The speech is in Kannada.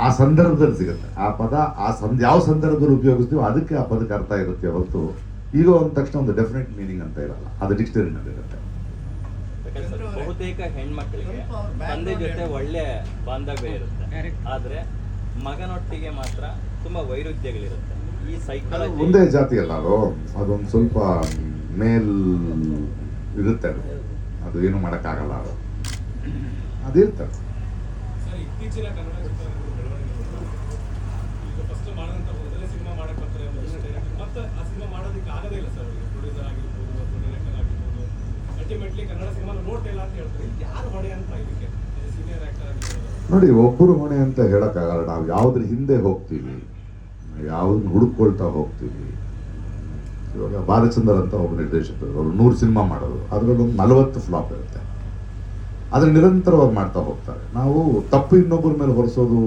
ಆ ಸಂದರ್ಭದಲ್ಲಿ ಸಿಗುತ್ತೆ ಆ ಪದ. ಯಾವ ಸಂದರ್ಭದಲ್ಲಿ ಉಪಯೋಗಿಸ್ತೀವೋ ಅದಕ್ಕೆ ಆ ಪದಕ್ಕೆ ಅರ್ಥ ಇರುತ್ತೆ ಹೊರತು ಈಗ ಒಂದ ತಕ್ಷಣ ಒಂದು ಡೆಫಿನೆಟ್ ಮೀನಿಂಗ್ ಅಂತ ಇರಲ್ಲ. ಅದು ಡಿಕ್ಷನರಿನಲ್ಲಿ ಇರುತ್ತೆ. ಬಹುತೇಕ ಹೆಣ್ಮಕ್ಳಿಗೆ ತಂದೆ ಜೊತೆ ಒಳ್ಳೆ ಬಾಂಧವ್ಯ ಇರುತ್ತೆ, ಆದ್ರೆ ಮಗನೊಟ್ಟಿಗೆ ಮಾತ್ರ ತುಂಬಾ ವೈರುಧ್ಯಗಳಿರುತ್ತೆ. ಈ ಸೈಕಾಲಜಿ ಒಂದೇ ಜಾತಿ ಅಲ್ಲ ಅದೊಂದು ಸ್ವಲ್ಪ ಮೇಲ್ ಇರುತ್ತೆ. ಅದು ಏನು ಮಾಡೋಕ್ಕಾಗಲ್ಲ. ಅದಿರ್ತದೆ. ಸರ್, ಇತ್ತೀಚಿನ ಕನ್ನಡ ಈಗ ಫಸ್ಟ್ ಮಾಡೋಂಥ ಮೊದಲೇ ಸಿನಿಮಾ ಮಾಡಕ್ಕೆ ಬರ್ತಾರೆ ಮತ್ತೆ ಆ ಸಿನಿಮಾ ಮಾಡೋದಕ್ಕೆ ಆಗದೇ ಇಲ್ಲ ಸರ್. ಅವರಿಗೆ ಪ್ರೊಡ್ಯೂಸರ್ ಆಗಿರ್ಬೋದು ಅಥವಾ ಡೈರೆಕ್ಟರ್ ಆಗಿರ್ಬೋದು ಅಲ್ಟಿಮೇಟ್ಲಿ ಕನ್ನಡ ಸಿನಿಮಾ ನೋಡ್ತಾ ಇಲ್ಲ ಅಂತ ಹೇಳ್ತಾರೆ. ಯಾರು ಹೊಣೆ ಅಂತ ಇದಕ್ಕೆ? ಸೀನಿಯರ್ ಆಕ್ಟರ್ ಆಗಿರ್ಬೋದು ನೋಡಿ, ಒಬ್ಬರು ಹೊಣೆ ಅಂತ ಹೇಳೋಕ್ಕಾಗಲ್ಲ. ನಾವು ಯಾವುದ್ರ ಹಿಂದೆ ಹೋಗ್ತೀವಿ, ಯಾವುದನ್ನ ಹುಡುಕೊಳ್ತಾ ಹೋಗ್ತೀವಿ. ಇವಾಗ ಬಾಲಚಂದರ್ ಅಂತ ಒಬ್ಬ ನಿರ್ದೇಶಕರು, ಅವರು 100 ಸಿನಿಮಾ ಮಾಡೋದು, ಅದರಲ್ಲಿ ಒಂದು 40 ಫ್ಲಾಪ್ ಇರುತ್ತೆ. ಆದರೆ ನಿರಂತರವಾಗಿ ಮಾಡ್ತಾ ಹೋಗ್ತಾರೆ. ನಾವು ತಪ್ಪು ಇನ್ನೊಬ್ಬರ ಮೇಲೆ ಹೊರಿಸೋದು